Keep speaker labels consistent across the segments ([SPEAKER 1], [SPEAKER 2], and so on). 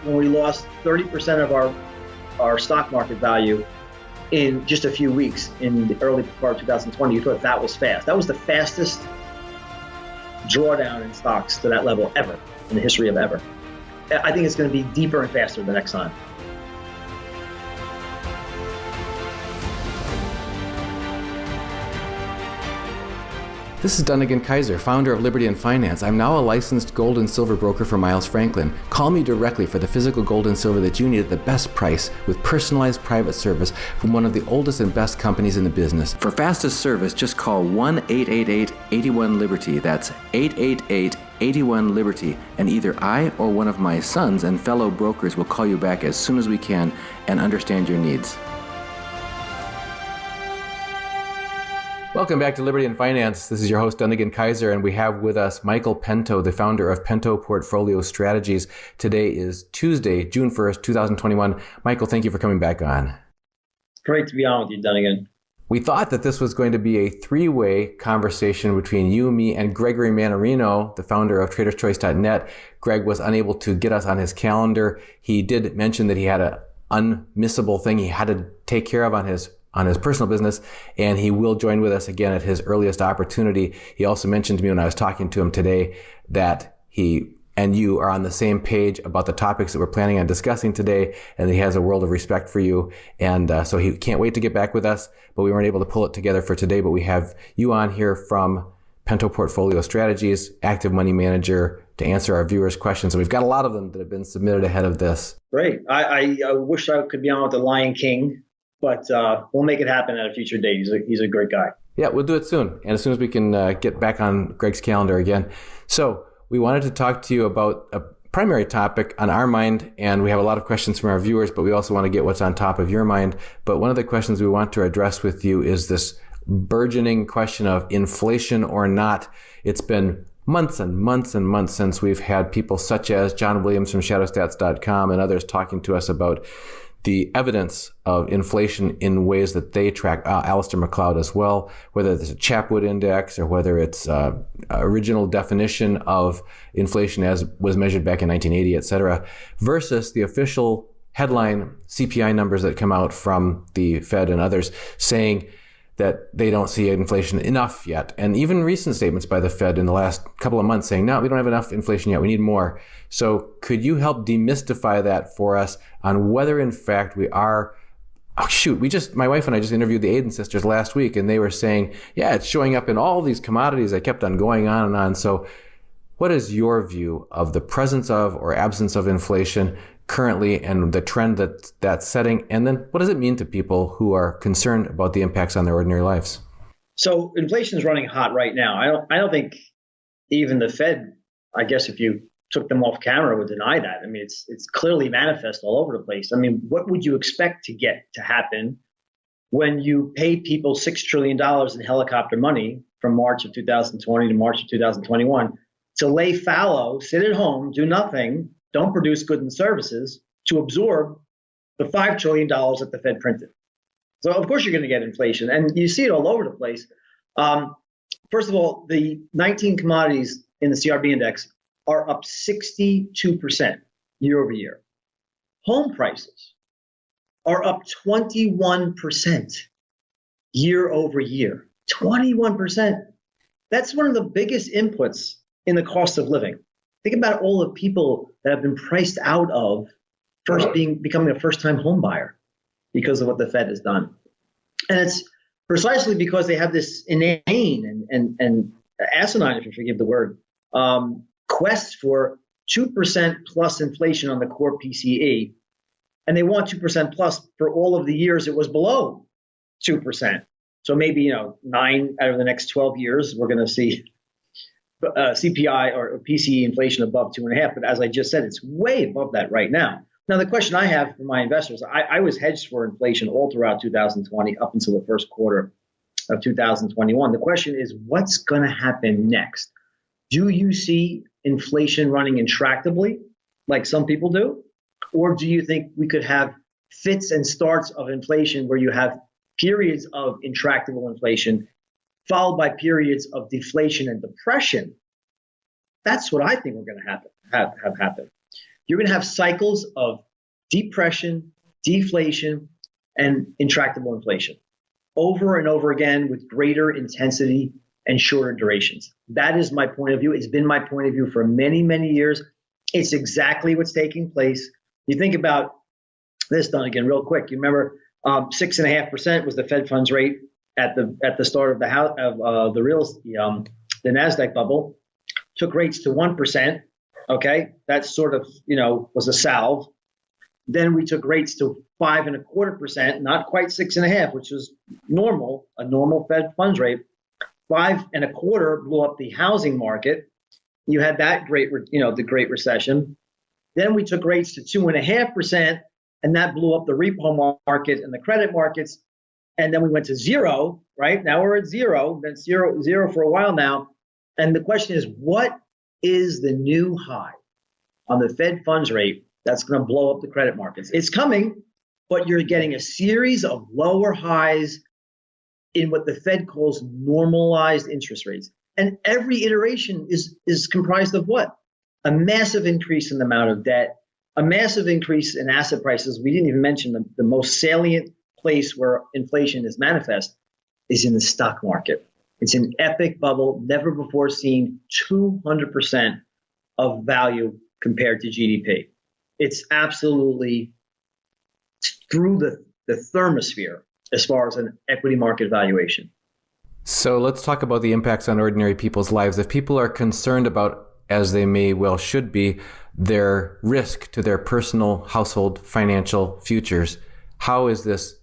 [SPEAKER 1] when we lost 30% of our stock market value in just a few weeks in the early part of 2020, you thought that was fast. That was the fastest drawdown in stocks to that level ever in the history of ever. I think it's going to be deeper and faster the next time.
[SPEAKER 2] This is Dunnigan Kaiser, founder of Liberty and Finance. I'm now a licensed gold and silver broker for Miles Franklin. Call me directly for the physical gold and silver that you need at the best price with personalized private service from one of the oldest and best companies in the business. For fastest service, just call 1-888-81-LIBERTY. That's 888-81-LIBERTY. And either I or one of my sons and fellow brokers will call you back as soon as we can and understand your needs. Welcome back to Liberty and Finance. This is your host, Dunnigan Kaiser, and we have with us Michael Pento, the founder of Pento Portfolio Strategies. Today is Tuesday, June 1st, 2021. Michael, thank you for coming back on.
[SPEAKER 1] Great to be on with you, Dunnigan.
[SPEAKER 2] We thought that this was going to be a three-way conversation between you, me, and Gregory Mannarino, the founder of TradersChoice.net. Greg was unable to get us on his calendar. He did mention that he had an unmissable thing he had to take care of on his personal business, and he will join with us again at his earliest opportunity. He also mentioned to me when I was talking to him today that he and you are on the same page about the topics that we're planning on discussing today, and he has a world of respect for you. And so he can't wait to get back with us, but we weren't able to pull it together for today. But we have you on here from Pento Portfolio Strategies, active money manager, to answer our viewers' questions. And we've got a lot of them that have been submitted ahead of this.
[SPEAKER 1] Great. I wish I could be on with the Lion King, but we'll make it happen at a future date. He's a great guy.
[SPEAKER 2] Yeah, we'll do it soon. And as soon as we can get back on Greg's calendar again. So we wanted to talk to you about a primary topic on our mind, and we have a lot of questions from our viewers, but we also want to get what's on top of your mind. But one of the questions we want to address with you is this burgeoning question of inflation or not. It's been months and months and months since we've had people such as John Williams from shadowstats.com and others talking to us about the evidence of inflation in ways that they track, Alistair McLeod as well, whether it's a Chapwood index or whether it's original definition of inflation as was measured back in 1980, et cetera, versus the official headline CPI numbers that come out from the Fed and others saying that they don't see inflation enough yet. And even recent statements by the Fed in the last couple of months saying, no, we don't have enough inflation yet. We need more. So could you help demystify that for us on whether in fact we are, my wife and I just interviewed the Aiden sisters last week, and they were saying, yeah, it's showing up in all these commodities. I kept on going on and on. So what is your view of the presence of or absence of inflation currently and the trend that's setting? And then what does it mean to people who are concerned about the impacts on their ordinary lives?
[SPEAKER 1] So inflation is running hot right now. I don't think even the Fed, I guess if you took them off camera, would deny that. I mean, it's clearly manifest all over the place. I mean, what would you expect to happen when you pay people $6 trillion in helicopter money from March of 2020 to March of 2021 to lay fallow, sit at home, do nothing, don't produce goods and services to absorb the $5 trillion that the Fed printed? So of course you're going to get inflation, and you see it all over the place. First of all, the 19 commodities in the CRB index are up 62% year over year. Home prices are up 21% year over year. 21%. That's one of the biggest inputs in the cost of living. Think about all the people that have been priced out of becoming a first-time home buyer because of what the Fed has done. And it's precisely because they have this inane and asinine, if you forgive the word, quest for 2% plus inflation on the core PCE. And they want 2% plus for all of the years it was below 2%. So maybe, 9 out of the next 12 years, we're going to see CPI or PCE inflation above 2.5. But as I just said, it's way above that right now. Now, the question I have for my investors, I was hedged for inflation all throughout 2020 up until the first quarter of 2021. The question is, what's going to happen next? Do you see inflation running intractably like some people do? Or do you think we could have fits and starts of inflation where you have periods of intractable inflation followed by periods of deflation and depression? That's what I think we're going to have happen. You're going to have cycles of depression, deflation, and intractable inflation over and over again with greater intensity and shorter durations. That is my point of view. It's been my point of view for many, many years. It's exactly what's taking place. You think about this, done again real quick. You remember 6.5% was the Fed funds rate at the start of the Nasdaq bubble. Took rates to 1%. Okay, that sort of was a salve. Then we took rates to 5.25%, not quite 6.5%, which was normal, a normal Fed funds rate. 5.25% blew up the housing market. You had that the Great Recession. Then we took rates to 2.5%, and that blew up the repo market and the credit markets. And then we went to zero, right? Now we're at zero. Been zero for a while now. And the question is, what is the new high on the Fed funds rate that's going to blow up the credit markets? It's coming, but you're getting a series of lower highs in what the Fed calls normalized interest rates. And every iteration is comprised of what? A massive increase in the amount of debt, a massive increase in asset prices. We didn't even mention the most salient place where inflation is manifest is in the stock market. It's an epic bubble, never before seen, 200% of value compared to GDP. It's absolutely through the thermosphere as far as an equity market valuation.
[SPEAKER 2] So let's talk about the impacts on ordinary people's lives. If people are concerned about, as they may well should be, their risk to their personal, household, financial futures, how is this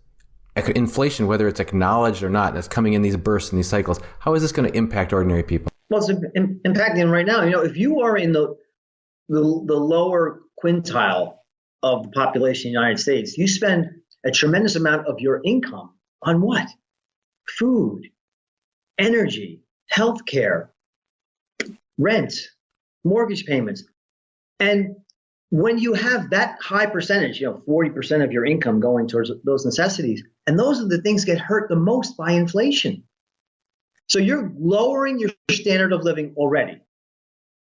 [SPEAKER 2] inflation, whether it's acknowledged or not, that's coming in these bursts and these cycles, how is this going to impact ordinary people?
[SPEAKER 1] Well, it's impacting them right now. If you are in the lower quintile of the population of the United States, you spend a tremendous amount of your income on what? Food, energy, healthcare, rent, mortgage payments. And when you have that high percentage, 40% of your income going towards those necessities, and those are the things get hurt the most by inflation. So you're lowering your standard of living already.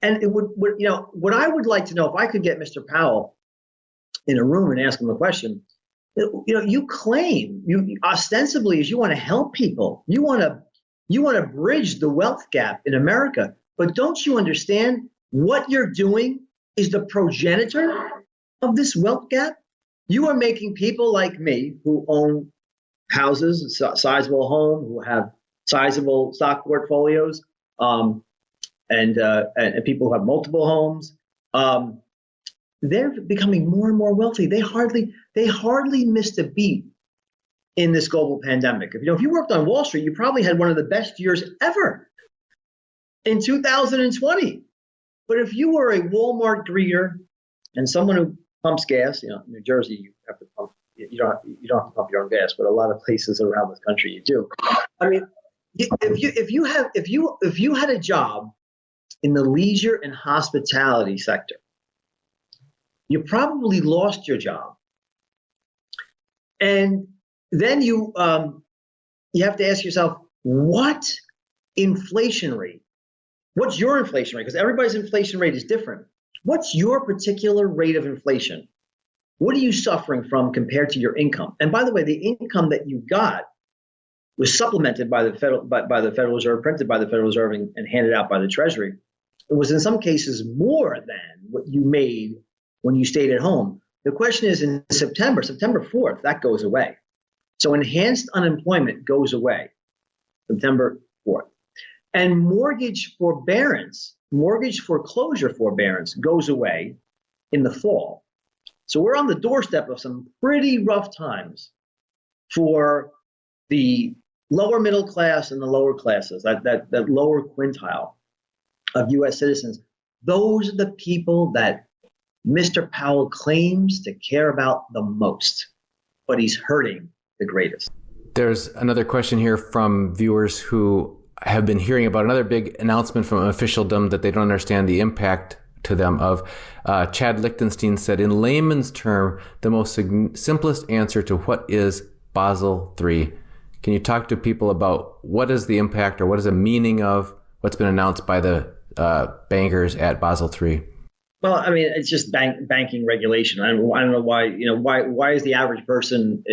[SPEAKER 1] And it would what I would like to know, if I could get Mr. Powell in a room and ask him a question, you claim, ostensibly, is you want to help people. You want to bridge the wealth gap in America. But don't you understand what you're doing is the progenitor of this wealth gap? You are making people like me who own houses, a sizable home, who have sizable stock portfolios, and people who have multiple homes. They're becoming more and more wealthy. They hardly missed a beat in this global pandemic. If you worked on Wall Street, you probably had one of the best years ever in 2020. But if you were a Walmart greeter and someone who pumps gas, in New Jersey you have to pump. You don't have to pump your own gas, but a lot of places around this country you do. I mean, if you had a job in the leisure and hospitality sector, you probably lost your job, and then you have to ask yourself, what inflation rate? What's your inflation rate? Because everybody's inflation rate is different. What's your particular rate of inflation? What are you suffering from compared to your income? And by the way, the income that you got was supplemented by the Federal Reserve, printed by the Federal Reserve, and handed out by the Treasury. It was in some cases more than what you made when you stayed at home. The question is, in September 4th, that goes away. So enhanced unemployment goes away September 4th. And mortgage foreclosure forbearance goes away in the fall. So we're on the doorstep of some pretty rough times for the lower middle class and the lower classes, that lower quintile of U.S. citizens. Those are the people that Mr. Powell claims to care about the most, but he's hurting the greatest.
[SPEAKER 2] There's another question here from viewers who have been hearing about another big announcement from officialdom that they don't understand the impact to them of. Chad Lichtenstein said, in layman's term, the most simplest answer to what is Basel III. Can you talk to people about what is the impact or what is the meaning of what's been announced by the bankers at Basel III?
[SPEAKER 1] Well, I mean, it's just banking regulation. I don't know why, why is the average person,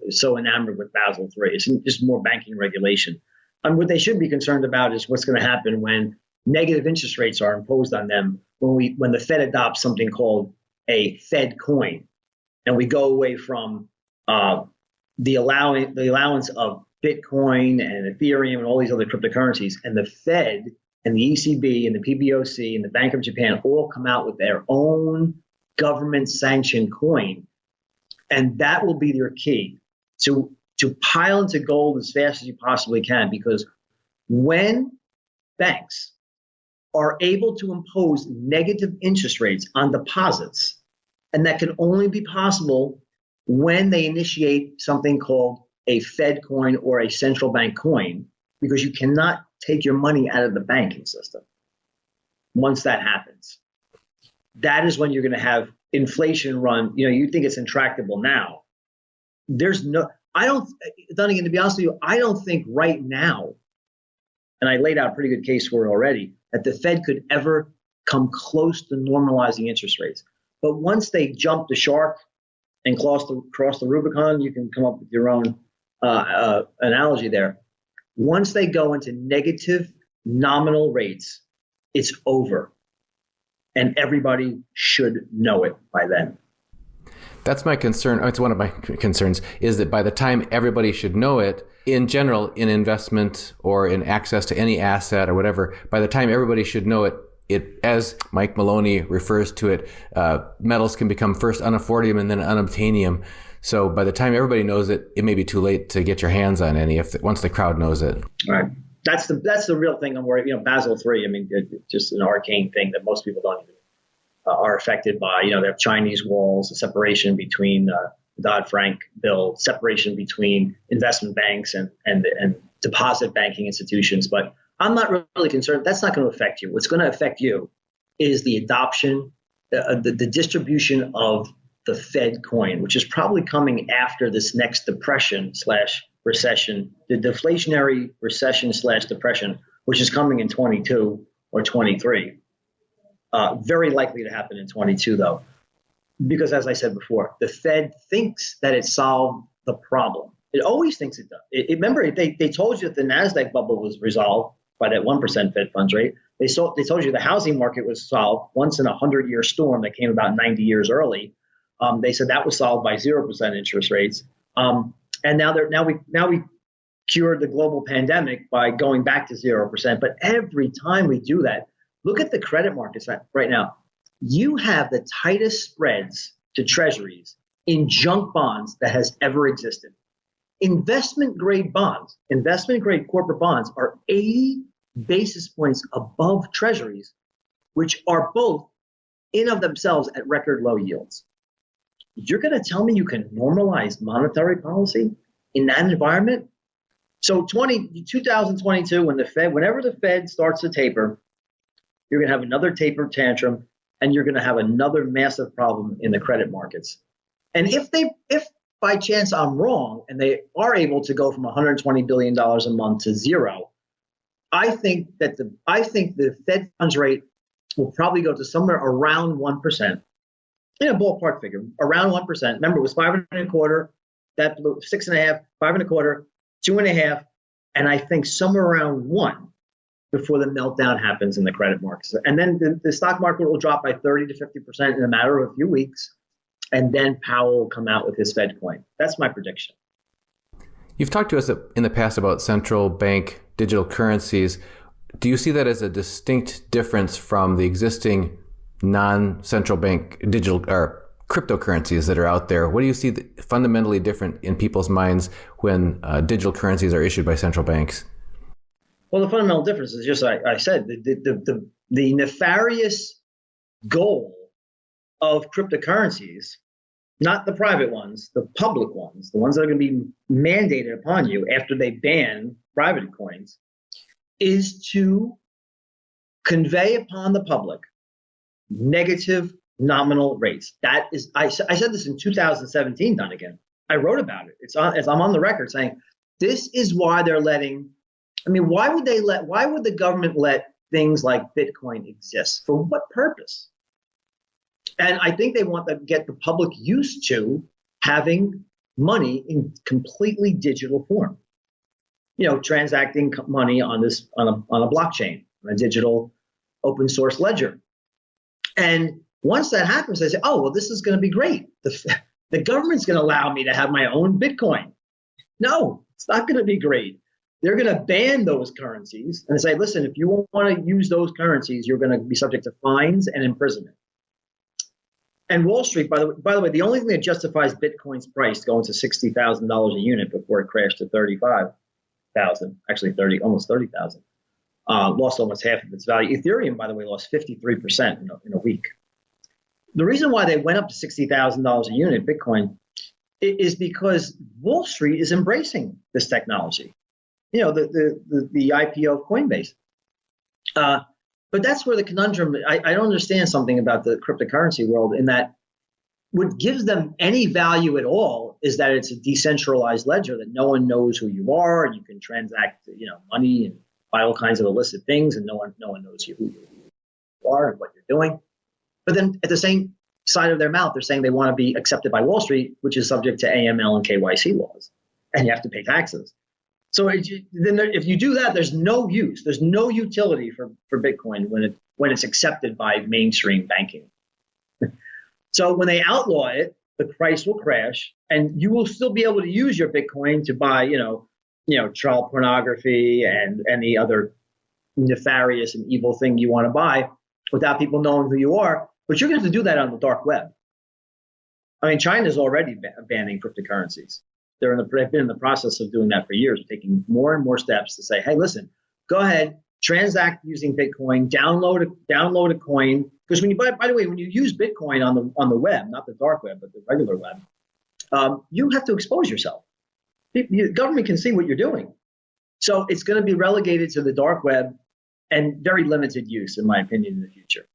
[SPEAKER 1] so enamored with Basel III? It's just more banking regulation. And what they should be concerned about is what's going to happen when negative interest rates are imposed on them when the Fed adopts something called a Fed coin, and we go away from the allowance of Bitcoin and Ethereum and all these other cryptocurrencies, and the Fed and the ECB and the PBOC and the Bank of Japan all come out with their own government-sanctioned coin, and that will be their key to pile into gold as fast as you possibly can. Because when banks are able to impose negative interest rates on deposits, and that can only be possible when they initiate something called a Fed coin or a central bank coin, because you cannot take your money out of the banking system. Once that happens, that is when you're going to have inflation run. You think it's intractable now. Dunnigan, to be honest with you, I don't think right now, and I laid out a pretty good case for it already, that the Fed could ever come close to normalizing interest rates. But once they jump the shark and cross the Rubicon, you can come up with your own analogy there. Once they go into negative nominal rates, it's over. And everybody should know it by then.
[SPEAKER 2] That's my concern. It's one of my concerns, is that by the time everybody should know it, in general, in investment or in access to any asset or whatever, by the time everybody should know it, as Mike Maloney refers to it, metals can become first unaffordium and then unobtainium. So by the time everybody knows it, it may be too late to get your hands on any once the crowd knows it.
[SPEAKER 1] Right. That's the real thing I'm worried. Basel III. I mean, it's just an arcane thing that most people don't even are affected by. They have Chinese walls, the separation between the Dodd-Frank bill, separation between investment banks and deposit banking institutions. But I'm not really concerned. That's not going to affect you. What's going to affect you is the adoption, the distribution of the Fed coin, which is probably coming after this next depression/recession, the deflationary recession/depression, which is coming in 22 or 23. Very likely to happen in 22, though, because as I said before, the Fed thinks that it solved the problem. It always thinks it does. Remember, they told you that the NASDAQ bubble was resolved by that 1% Fed funds rate. They told you the housing market was solved once in a 100-year storm that came about 90 years early. They said that was solved by 0% interest rates. And now we cured the global pandemic by going back to 0%. But every time we do that, look at the credit markets right now. You have the tightest spreads to treasuries in junk bonds that has ever existed. Investment grade corporate bonds are 80 basis points above treasuries, which are both in of themselves at record low yields. You're going to tell me you can normalize monetary policy in that environment? So 2022, whenever the Fed starts to taper, you're going to have another taper tantrum, and you're going to have another massive problem in the credit markets. And if by chance I'm wrong and they are able to go from $120 billion a month to zero, I think the Fed funds rate will probably go to somewhere around 1%. In a ballpark figure, around 1%. Remember, it was 5.25, that blew 6.5, 5.25, 2.5, and I think somewhere around 1 before the meltdown happens in the credit markets. And then the stock market will drop by 30 to 50% in a matter of a few weeks, and then Powell will come out with his Fed coin. That's my prediction.
[SPEAKER 2] You've talked to us in the past about central bank digital currencies. Do you see that as a distinct difference from the existing non-central bank digital or cryptocurrencies that are out there? What do you see fundamentally different in people's minds when digital currencies are issued by central banks?
[SPEAKER 1] Well, the fundamental difference is just I said the nefarious goal of cryptocurrencies, not the private ones, the public ones, the ones that are going to be mandated upon you after they ban private coins, is to convey upon the public negative nominal rates. That is, I said this in 2017, Dunnigan. I wrote about it. I'm on the record saying this is why they're letting. I mean, why would the government let things like Bitcoin exist? For what purpose? And I think they want to get the public used to having money in completely digital form. Transacting money on a blockchain, on a digital open source ledger. And once that happens, they say, oh, well, this is going to be great. The government's going to allow me to have my own Bitcoin. No, it's not going to be great. They're going to ban those currencies and say, listen, if you want to use those currencies, you're going to be subject to fines and imprisonment. And Wall Street, by the way, the only thing that justifies Bitcoin's price going to $60,000 a unit before it crashed to 35,000, actually almost 30,000, lost almost half of its value. Ethereum, by the way, lost 53% in a week. The reason why they went up to $60,000 a unit, Bitcoin, is because Wall Street is embracing this technology. The IPO of Coinbase. But that's where the conundrum, I don't understand something about the cryptocurrency world, in that what gives them any value at all is that it's a decentralized ledger, that no one knows who you are, and you can transact, money and buy all kinds of illicit things, and no one knows who you are and what you're doing. But then at the same side of their mouth, they're saying they want to be accepted by Wall Street, which is subject to AML and KYC laws, and you have to pay taxes. So if you do that, there's no use, there's no utility for Bitcoin when it's accepted by mainstream banking. So when they outlaw it, the price will crash, and you will still be able to use your Bitcoin to buy, child pornography and any other nefarious and evil thing you want to buy without people knowing who you are. But you're going to have to do that on the dark web. I mean, China's already banning cryptocurrencies. They've been in the process of doing that for years, taking more and more steps to say, hey, listen, go ahead, transact using Bitcoin, download a coin. Because by the way, when you use Bitcoin on the web, not the dark web, but the regular web, you have to expose yourself. The government can see what you're doing. So it's going to be relegated to the dark web and very limited use, in my opinion, in the future.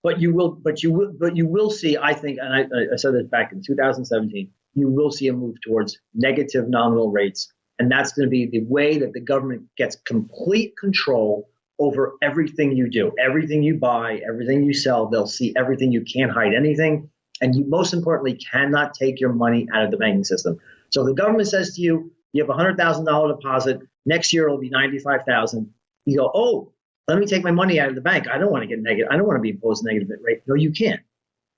[SPEAKER 1] But you will see, I think, and I said this back in 2017, you will see a move towards negative nominal rates. And that's going to be the way that the government gets complete control over everything you do, everything you buy, everything you sell. They'll see everything. You can't hide anything. And you, most importantly, cannot take your money out of the banking system. So the government says to you, you have a $100,000 deposit. Next year, it'll be $95,000. You go, oh, let me take my money out of the bank. I don't want to get negative. I don't want to be imposed a negative rate. No, you can't.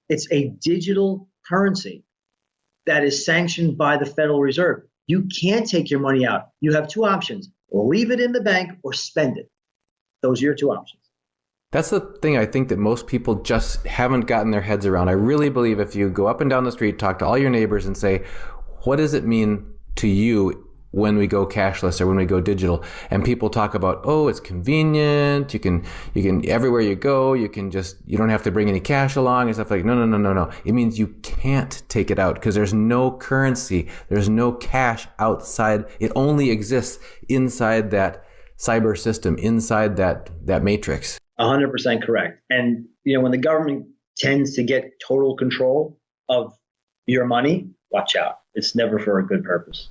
[SPEAKER 1] It's a digital currency that is sanctioned by the Federal Reserve. You can't take your money out. You have two options: leave it in the bank or spend it. Those are your two options.
[SPEAKER 2] That's the thing I think that most people just haven't gotten their heads around. I really believe if you go up and down the street, talk to all your neighbors and say, what does it mean to you when we go cashless or when we go digital? And people talk about, oh, it's convenient. You can everywhere you go, you don't have to bring any cash along and stuff like, no. It means you can't take it out because there's no currency. There's no cash outside. It only exists inside that cyber system, inside that matrix.
[SPEAKER 1] 100% correct. And, when the government tends to get total control of your money, watch out. It's never for a good purpose.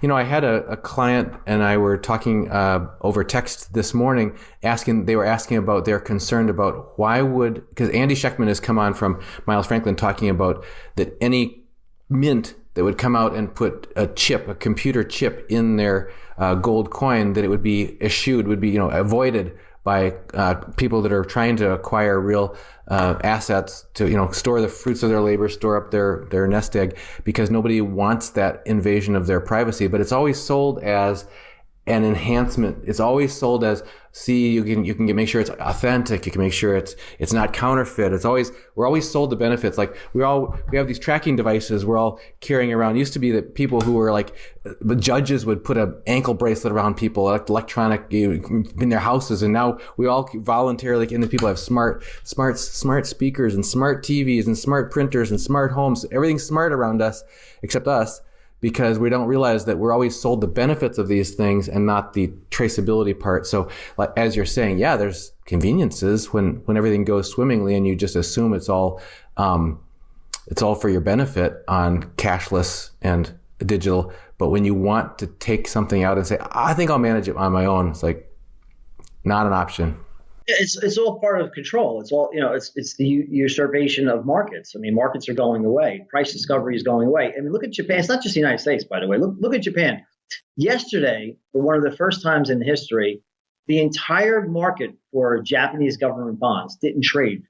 [SPEAKER 2] I had a client and I were talking over text this morning, they were asking about, they're concerned about because Andy Schectman has come on from Miles Franklin talking about that any mint that would come out and put a computer chip in their gold coin, that it would be avoided by people that are trying to acquire real assets to store the fruits of their labor, store up their nest egg, because nobody wants that invasion of their privacy. But it's always sold as an enhancement. It's always sold as, see, you can make sure it's authentic. You can make sure it's not counterfeit. We're always sold the benefits. Like we have these tracking devices we're all carrying around. It used to be that people who were the judges would put an ankle bracelet around people, electronic in their houses, and now we all voluntarily, and the people have smart speakers and smart TVs and smart printers and smart homes. Everything's smart around us except us, because we don't realize that we're always sold the benefits of these things and not the traceability part. So as you're saying, yeah, there's conveniences when everything goes swimmingly and you just assume it's all for your benefit on cashless and digital. But when you want to take something out and say, I think I'll manage it on my own, it's not an option.
[SPEAKER 1] It's all part of control. It's all, it's the usurpation of markets. I mean, markets are going away. Price discovery is going away. I mean, look at Japan. It's not just the United States, by the way. Look at Japan. Yesterday, for one of the first times in history, the entire market for Japanese government bonds didn't trade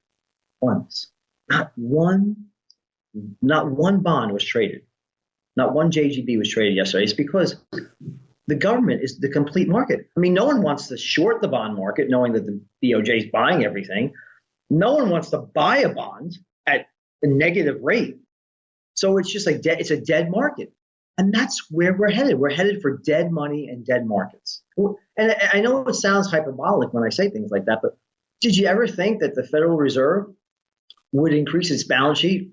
[SPEAKER 1] once. Not one bond was traded. Not one JGB was traded yesterday. It's because the government is the complete market. I mean, no one wants to short the bond market knowing that the BOJ is buying everything. No one wants to buy a bond at a negative rate. So it's just like it's a dead market. And that's where we're headed. We're headed for dead money and dead markets. And I know it sounds hyperbolic when I say things like that, but did you ever think that the Federal Reserve would increase its balance sheet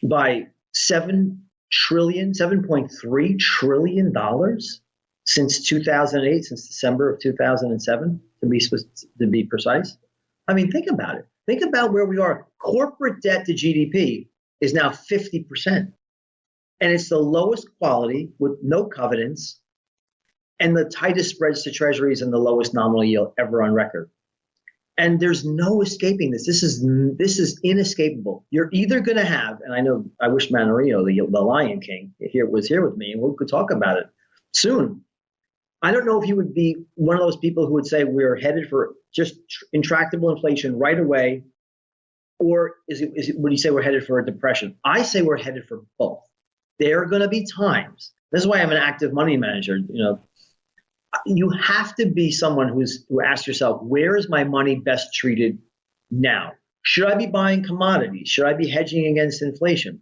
[SPEAKER 1] by $7.3 trillion since 2008, since December of 2007, to be precise? I mean, think about it. Think about where we are. Corporate debt to GDP is now 50%. And it's the lowest quality with no covenants and the tightest spreads to treasuries and the lowest nominal yield ever on record. And there's no escaping this. This is inescapable. You're either going to have, and I wish Manarino, the Lion King, was here with me, and we could talk about it soon. I don't know if he would be one of those people who would say we're headed for just intractable inflation right away, or would he say we're headed for a depression? I say we're headed for both. There are going to be times. This is why I'm an active money manager. You have to be someone who asks yourself, where is my money best treated now? Should I be buying commodities? Should I be hedging against inflation?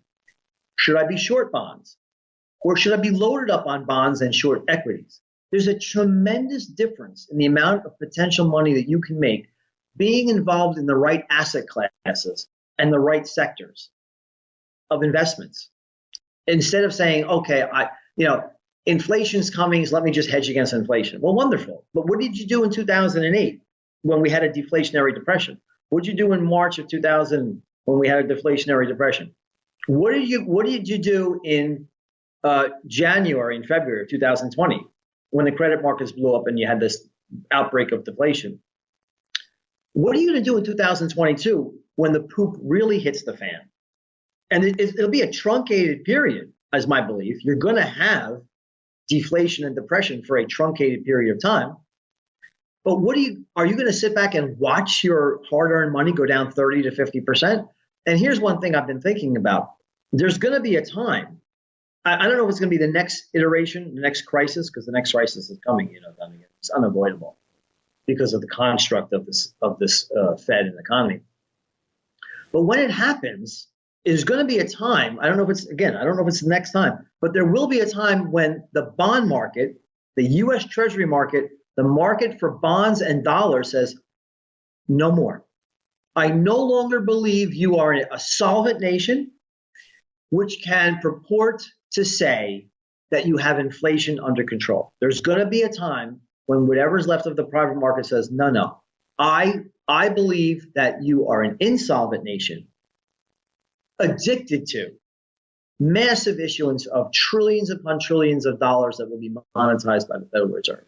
[SPEAKER 1] Should I be short bonds? Or should I be loaded up on bonds and short equities? There's a tremendous difference in the amount of potential money that you can make being involved in the right asset classes and the right sectors of investments. Instead of saying, okay, inflation's coming, so let me just hedge against inflation. Well, wonderful. But what did you do in 2008 when we had a deflationary depression? What did you do in March of 2000 when we had a deflationary depression? What did you do in January and February of 2020 when the credit markets blew up and you had this outbreak of deflation? What are you going to do in 2022 when the poop really hits the fan? And it'll be a truncated period, as my belief. You're going to have deflation and depression for a truncated period of time. But are you going to sit back and watch your hard-earned money go down 30 to 50%? And here's one thing I've been thinking about. There's going to be a time. I don't know if it's going to be the next iteration, the next crisis, because the next crisis is coming. It's unavoidable because of the construct of this Fed and economy. But when it happens, there's going to be a time, I don't know if it's the next time, but there will be a time when the bond market, the U.S. Treasury market, the market for bonds and dollars says, no more. I no longer believe you are a solvent nation, which can purport to say that you have inflation under control. There's going to be a time when whatever's left of the private market says, no, I believe that you are an insolvent nation, addicted to massive issuance of trillions upon trillions of dollars that will be monetized by the Federal Reserve.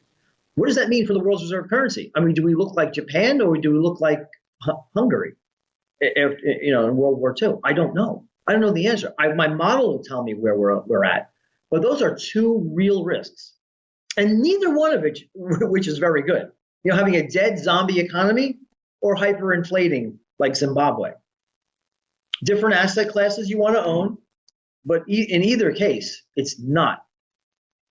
[SPEAKER 1] What does that mean for the world's reserve currency? I mean, do we look like Japan or do we look like Hungary in World War II? I don't know. I don't know the answer. My model will tell me where we're at. But those are two real risks. And neither one of which is very good. Having a dead zombie economy or hyperinflating like Zimbabwe. Different asset classes you want to own, but in either case, it's not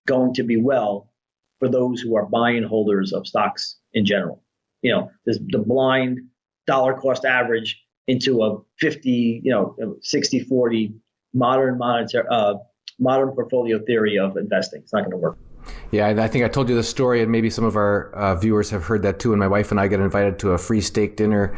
[SPEAKER 1] going to be well for those who are buy and holders of stocks in general. There's the blind dollar cost average into a 50, 60-40 modern portfolio theory of investing. It's not going to work.
[SPEAKER 2] Yeah, I think I told you the story, and maybe some of our viewers have heard that too. And my wife and I got invited to a free steak dinner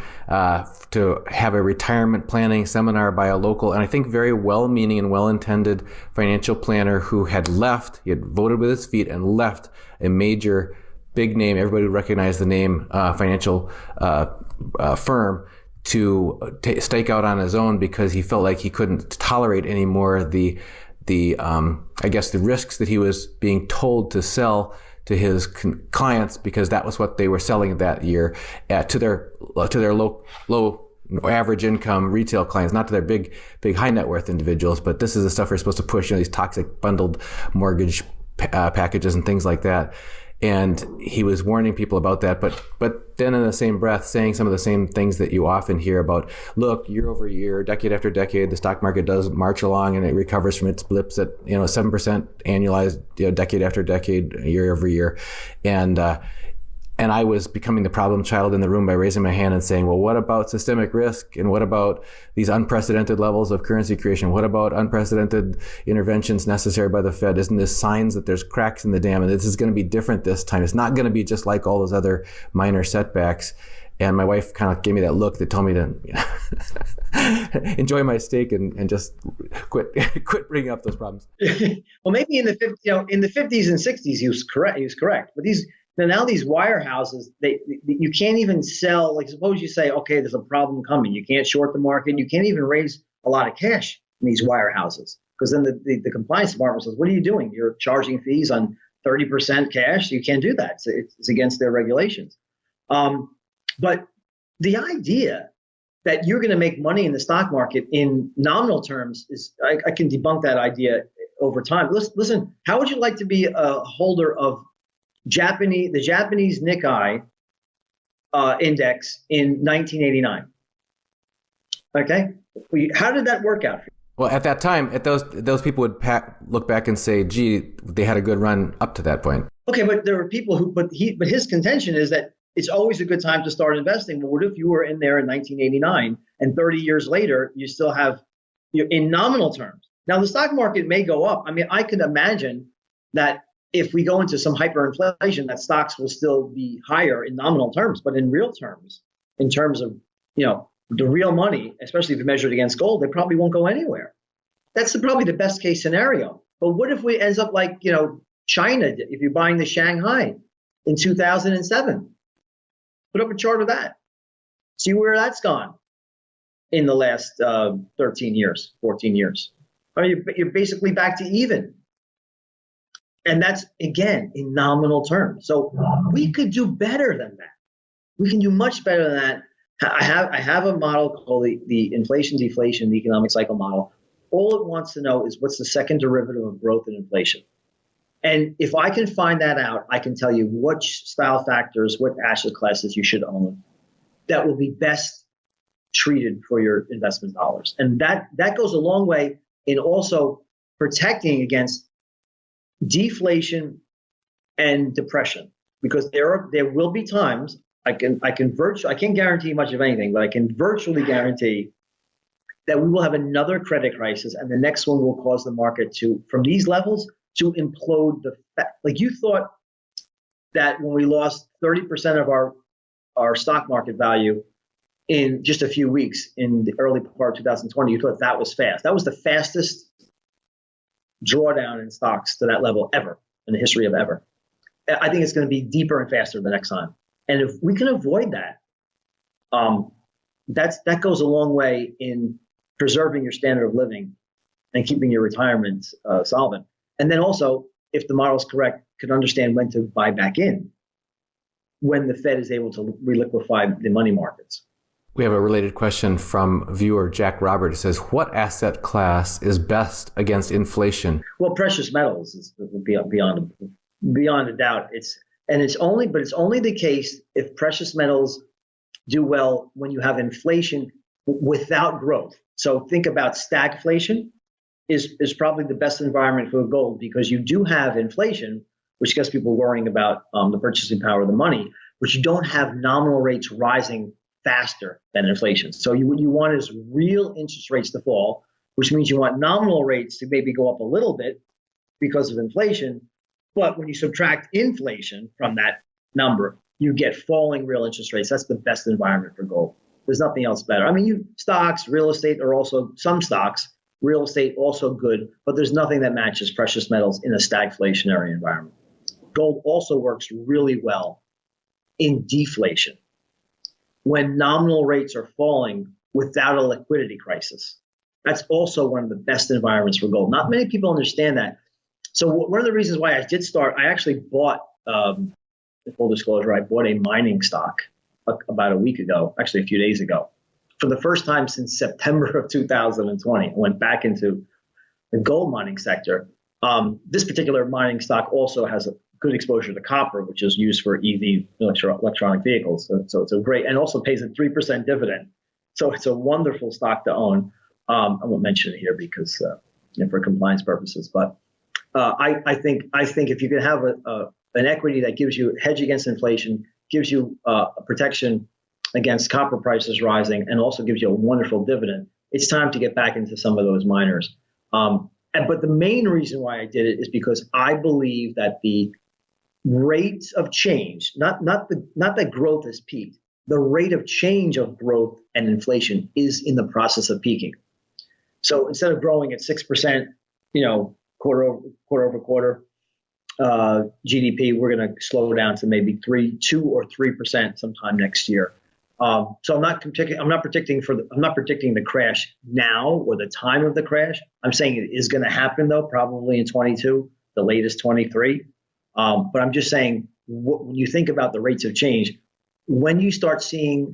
[SPEAKER 2] to have a retirement planning seminar by a local, and I think very well-meaning and well-intended financial planner who had left. He had voted with his feet and left a major, big name, everybody would recognize the name, financial firm to stake out on his own because he felt like he couldn't tolerate anymore the risks that he was being told to sell to his clients because that was what they were selling that year to their low average income retail clients, not to their big high net worth individuals. But this is the stuff we're supposed to push, these toxic bundled mortgage packages and things like that. And he was warning people about that, but then in the same breath saying some of the same things that you often hear about, look, year over year, decade after decade, the stock market does march along and it recovers from its blips at 7% annualized, decade after decade, year over year. And I was becoming the problem child in the room by raising my hand and saying, well, what about systemic risk? And what about these unprecedented levels of currency creation? What about unprecedented interventions necessary by the Fed? Isn't this signs that there's cracks in the dam and this is going to be different this time? It's not going to be just like all those other minor setbacks. And my wife kind of gave me that look that told me to enjoy my steak and just quit bringing up those problems.
[SPEAKER 1] Well, maybe in the 50s and 60s, he was correct. But now these wirehouses, you can't even sell. Like, suppose you say, okay, there's a problem coming. You can't short the market. You can't even raise a lot of cash in these wirehouses, because then the compliance department says, what are you doing? You're charging fees on 30% cash. You can't do that. It's against their regulations. But the idea that you're going to make money in the stock market in nominal terms is, I can debunk that idea over time. Listen, how would you like to be a holder of the Japanese Nikkei index in 1989? Okay, how did that work out for you?
[SPEAKER 2] Well, at that time, those people would look back and say, "Gee, they had a good run up to that point." Okay,
[SPEAKER 1] but there were people but his contention is that it's always a good time to start investing. Well, what if you were in there in 1989 and 30 years later you still have, in nominal terms? Now the stock market may go up. I mean, I could imagine that if we go into some hyperinflation, that stocks will still be higher in nominal terms, but in real terms, in terms of the real money, especially if measured against gold, they probably won't go anywhere. That's probably the best case scenario. But what if we ends up like China did? If you're buying the Shanghai in 2007, put up a chart of that. See where that's gone in the last 13 years, 14 years. I mean, you're basically back to even. And that's, again, in nominal terms. So we could do better than that. We can do much better than that. I have a model called the inflation deflation, the economic cycle model. All it wants to know is what's the second derivative of growth and inflation. And if I can find that out, I can tell you which style factors, what asset classes you should own that will be best treated for your investment dollars. And that goes a long way in also protecting against deflation and depression, because there will be times I can't guarantee much of anything, but I can virtually guarantee that we will have another credit crisis, and the next one will cause the market to, from these levels, to implode. Like, you thought that when we lost 30% of our stock market value in just a few weeks in the early part of 2020, you thought that was fast. That was the fastest drawdown in stocks to that level ever in the history of ever. I think it's going to be deeper and faster the next time. And if we can avoid that, that goes a long way in preserving your standard of living and keeping your retirement solvent. And then also, if the model is correct, could understand when to buy back in when the Fed is able to reliquefy the money markets.
[SPEAKER 2] We have a related question from viewer Jack Robert. It says, what asset class is best against inflation?
[SPEAKER 1] Well, precious metals is beyond a doubt. It's only the case if precious metals do well when you have inflation without growth. So think about stagflation is probably the best environment for gold, because you do have inflation, which gets people worrying about the purchasing power of the money, but you don't have nominal rates rising faster than inflation. So what you want is real interest rates to fall, which means you want nominal rates to maybe go up a little bit because of inflation. But when you subtract inflation from that number, you get falling real interest rates. That's the best environment for gold. There's nothing else better. I mean, stocks, real estate are also, some stocks, real estate also good, but there's nothing that matches precious metals in a stagflationary environment. Gold also works really well in deflation, when nominal rates are falling without a liquidity crisis. That's also one of the best environments for gold. Not many people understand that. So one of the reasons why I actually bought full disclosure, I bought a mining stock about a week ago, actually a few days ago, for the first time since September of 2020. I went back into the gold mining sector. This particular mining stock also has a good exposure to copper, which is used for EV electronic vehicles. So it's a great, and also pays a 3% dividend. So it's a wonderful stock to own. I won't mention it here because for compliance purposes, but I think if you can have an equity that gives you hedge against inflation, gives you a protection against copper prices rising, and also gives you a wonderful dividend, it's time to get back into some of those miners. But the main reason why I did it is because I believe that the rate of change, not that growth has peaked, the rate of change of growth and inflation is in the process of peaking. So instead of growing at 6%, quarter over quarter GDP, we're going to slow down to maybe 2 or 3% sometime next year. So I'm not predicting the crash now or the time of the crash. I'm saying it is going to happen though, probably in 22, the latest 23. But I'm just saying, when you think about the rates of change, when you start seeing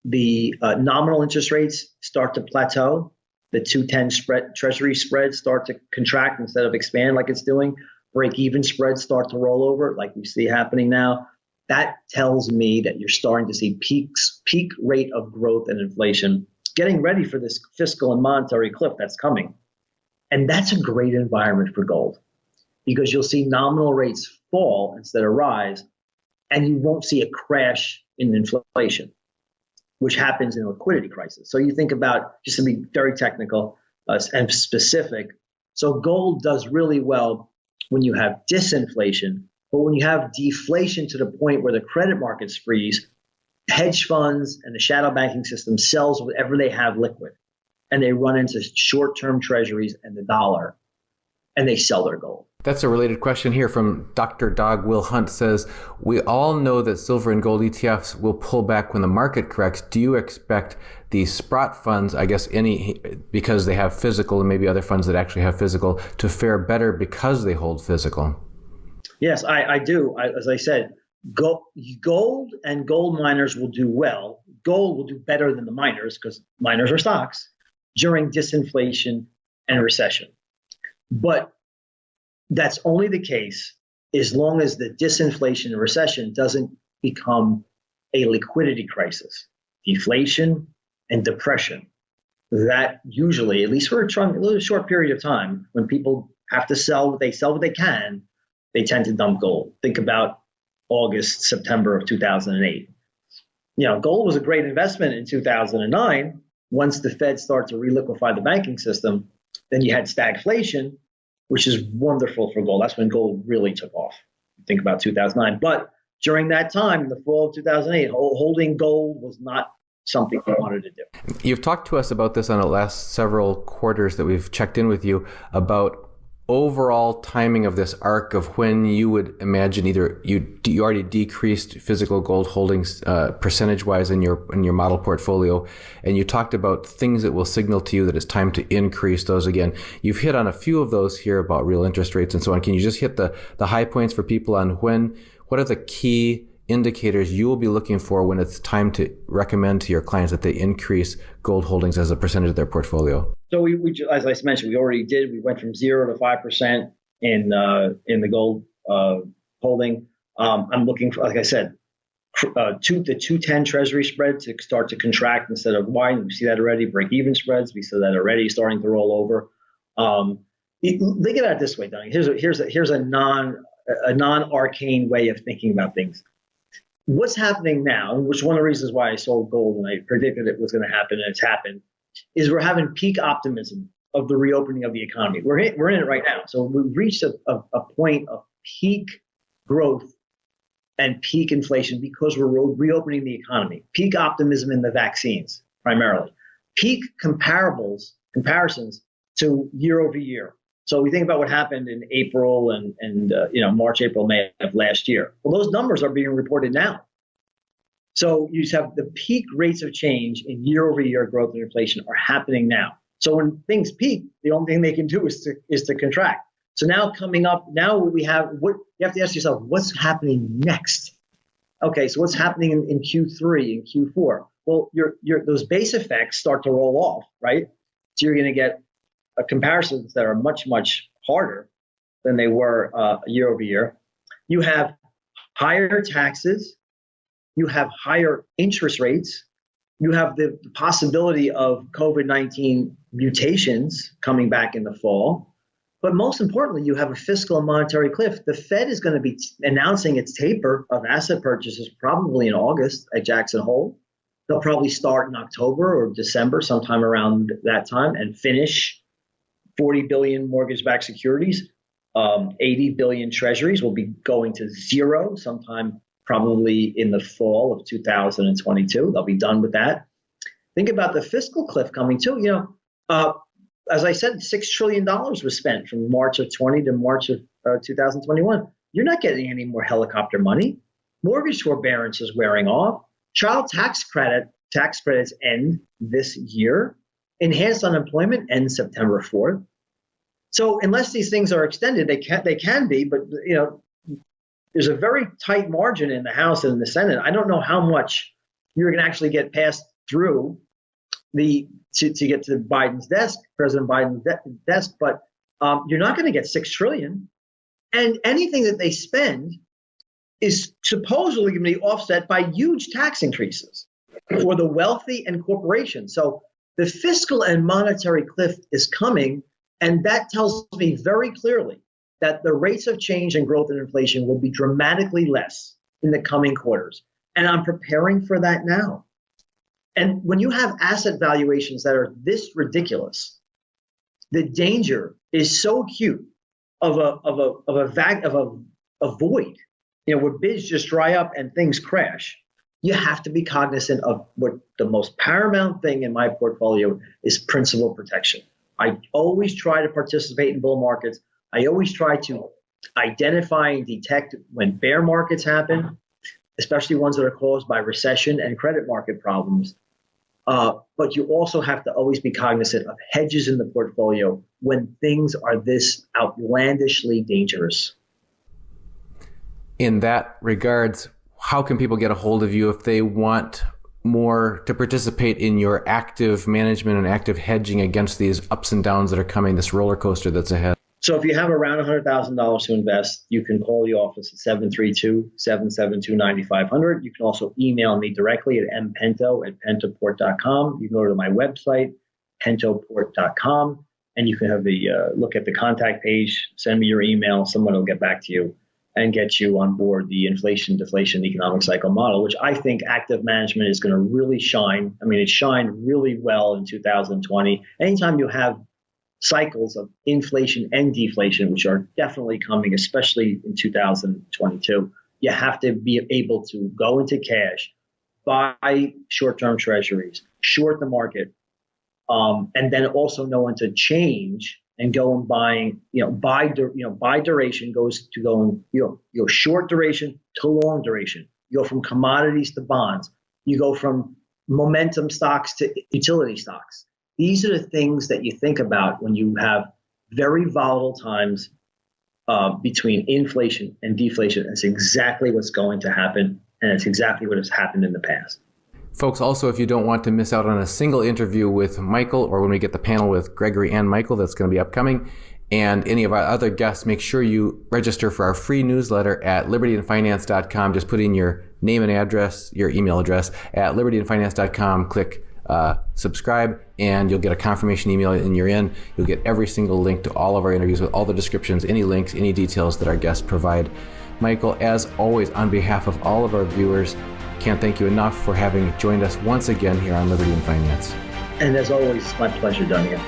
[SPEAKER 1] the nominal interest rates start to plateau, the 2-10 treasury spread start to contract instead of expand like it's doing, break-even spreads start to roll over like we see happening now, that tells me that you're starting to see peak rate of growth and inflation, getting ready for this fiscal and monetary cliff that's coming. And that's a great environment for gold, because you'll see nominal rates fall instead of rise, and you won't see a crash in inflation, which happens in a liquidity crisis. So you think about, just to be very technical and specific, so gold does really well when you have disinflation, but when you have deflation to the point where the credit markets freeze, hedge funds and the shadow banking system sells whatever they have liquid, and they run into short-term treasuries and the dollar, and they sell their gold.
[SPEAKER 2] That's a related question here from Dr. Dog Will Hunt. Says, we all know that silver and gold ETFs will pull back when the market corrects. Do you expect the Sprott funds, I guess because they have physical, and maybe other funds that actually have physical, to fare better because they hold physical?
[SPEAKER 1] Yes, I do. As I said, gold and gold miners will do well. Gold will do better than the miners, because miners are stocks, during disinflation and recession. But that's only the case as long as the disinflation and recession doesn't become a liquidity crisis, deflation and depression. That usually, at least for a short period of time, when people have to sell what they can, they tend to dump gold. Think about August, September of 2008. Gold was a great investment in 2009. Once the Fed started to reliquefy the banking system, then you had stagflation, which is wonderful for gold. That's when gold really took off. Think about 2009. But during that time, the fall of 2008, holding gold was not something we wanted to do.
[SPEAKER 2] You've talked to us about this on the last several quarters that we've checked in with you about overall timing of this arc of when you would imagine either you already decreased physical gold holdings percentage-wise in your model portfolio, and you talked about things that will signal to you that it's time to increase those again. You've hit on a few of those here about real interest rates and so on. Can you just hit the high points for people on what are the key indicators you will be looking for when it's time to recommend to your clients that they increase gold holdings as a percentage of their portfolio?
[SPEAKER 1] So we as I mentioned, we already did. We went from 0 to 5% in the gold holding. I'm looking for, like I said, the 2-10 treasury spread to start to contract instead of widen. We see that already. Break-even spreads, we see that already starting to roll over. Think about it this way, Donnie. Here's a non-arcane way of thinking about things. What's happening now, which is one of the reasons why I sold gold and I predicted it was going to happen, and it's happened, is we're having peak optimism of the reopening of the economy. We're in it right now. So we've reached a point of peak growth and peak inflation because we're reopening the economy. Peak optimism in the vaccines, primarily. Peak comparisons to year over year. So we think about what happened in April and March, April, May of last year. Well, those numbers are being reported now. So you just have the peak rates of change in year-over-year growth and inflation are happening now. So when things peak, the only thing they can do is to contract. So now coming up, now we have what you have to ask yourself, what's happening next? Okay, so what's happening in Q3 and Q4? Well, those base effects start to roll off, right? So you're going to get comparisons that are much, much harder than they were year over year. You have higher taxes. You have higher interest rates. You have the possibility of COVID-19 mutations coming back in the fall. But most importantly, you have a fiscal and monetary cliff. The Fed is going to be announcing its taper of asset purchases probably in August at Jackson Hole. They'll probably start in October or December, sometime around that time, and finish 40 billion mortgage-backed securities. 80 billion treasuries will be going to zero sometime probably in the fall of 2022. They'll be done with that. Think about the fiscal cliff coming too. As I said, $6 trillion was spent from March of 20 to March of 2021. You're not getting any more helicopter money. Mortgage forbearance is wearing off. Child tax credits end this year. Enhanced unemployment ends September 4th. So unless these things are extended, they can be, but there's a very tight margin in the House and in the Senate. I don't know how much you're going to actually get passed through to get to Biden's desk, President Biden's desk, but you're not going to get $6 trillion. And anything that they spend is supposedly going to be offset by huge tax increases for the wealthy and corporations. So the fiscal and monetary cliff is coming, and that tells me very clearly that the rates of change and growth and inflation will be dramatically less in the coming quarters. And I'm preparing for that now. And when you have asset valuations that are this ridiculous, the danger is so acute of a void, where bids just dry up and things crash. You have to be cognizant of what the most paramount thing in my portfolio is: principal protection. I always try to participate in bull markets. I always try to identify and detect when bear markets happen, especially ones that are caused by recession and credit market problems. But you also have to always be cognizant of hedges in the portfolio when things are this outlandishly dangerous.
[SPEAKER 2] In that regards, how can people get a hold of you if they want more to participate in your active management and active hedging against these ups and downs that are coming, this roller coaster that's ahead?
[SPEAKER 1] So if you have around $100,000 to invest, you can call the office at 732-772-9500. You can also email me directly at mpento@pentoport.com. You can go to my website, pentoport.com, and you can have a look at the contact page, send me your email, someone will get back to you and get you on board the inflation, deflation, economic cycle model, which I think active management is going to really shine. I mean, it shined really well in 2020. Anytime you have cycles of inflation and deflation, which are definitely coming, especially in 2022, you have to be able to go into cash, buy short-term treasuries, short the market, and then also know when to change and go and buying, buy duration goes to going, short duration to long duration. You go from commodities to bonds. You go from momentum stocks to utility stocks. These are the things that you think about when you have very volatile times between inflation and deflation. It's exactly what's going to happen, and it's exactly what has happened in the past.
[SPEAKER 2] Folks, also, if you don't want to miss out on a single interview with Michael, or when we get the panel with Gregory and Michael, that's going to be upcoming, and any of our other guests, make sure you register for our free newsletter at libertyandfinance.com. Just put in your name and address, your email address at libertyandfinance.com, click subscribe, and you'll get a confirmation email in your in. You'll get every single link to all of our interviews with all the descriptions, any links, any details that our guests provide. Michael, as always, on behalf of all of our viewers, can't thank you enough for having joined us once again here on Liberty and Finance.
[SPEAKER 1] And as always, it's my pleasure, Dunnigan.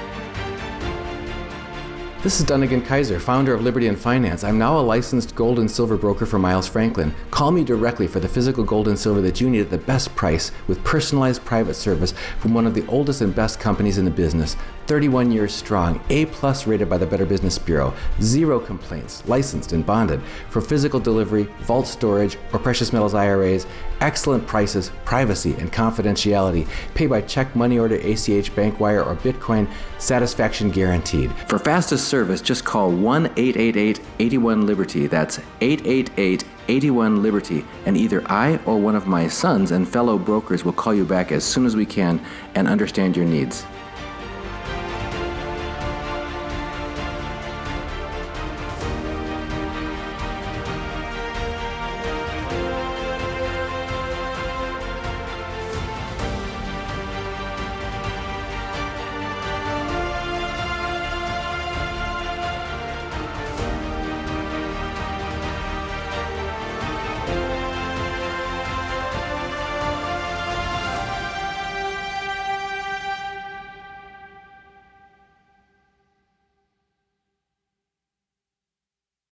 [SPEAKER 2] This is Dunnigan Kaiser, founder of Liberty and Finance. I'm now a licensed gold and silver broker for Miles Franklin. Call me directly for the physical gold and silver that you need at the best price with personalized private service from one of the oldest and best companies in the business. 31 years strong, A+ rated by the Better Business Bureau, 0 complaints, licensed and bonded for physical delivery, vault storage, or precious metals IRAs, excellent prices, privacy, and confidentiality. Pay by check, money order, ACH, bank wire, or Bitcoin. Satisfaction guaranteed. For fastest service, just call 1-888-81-LIBERTY. That's 888-81-LIBERTY. And either I or one of my sons and fellow brokers will call you back as soon as we can and understand your needs.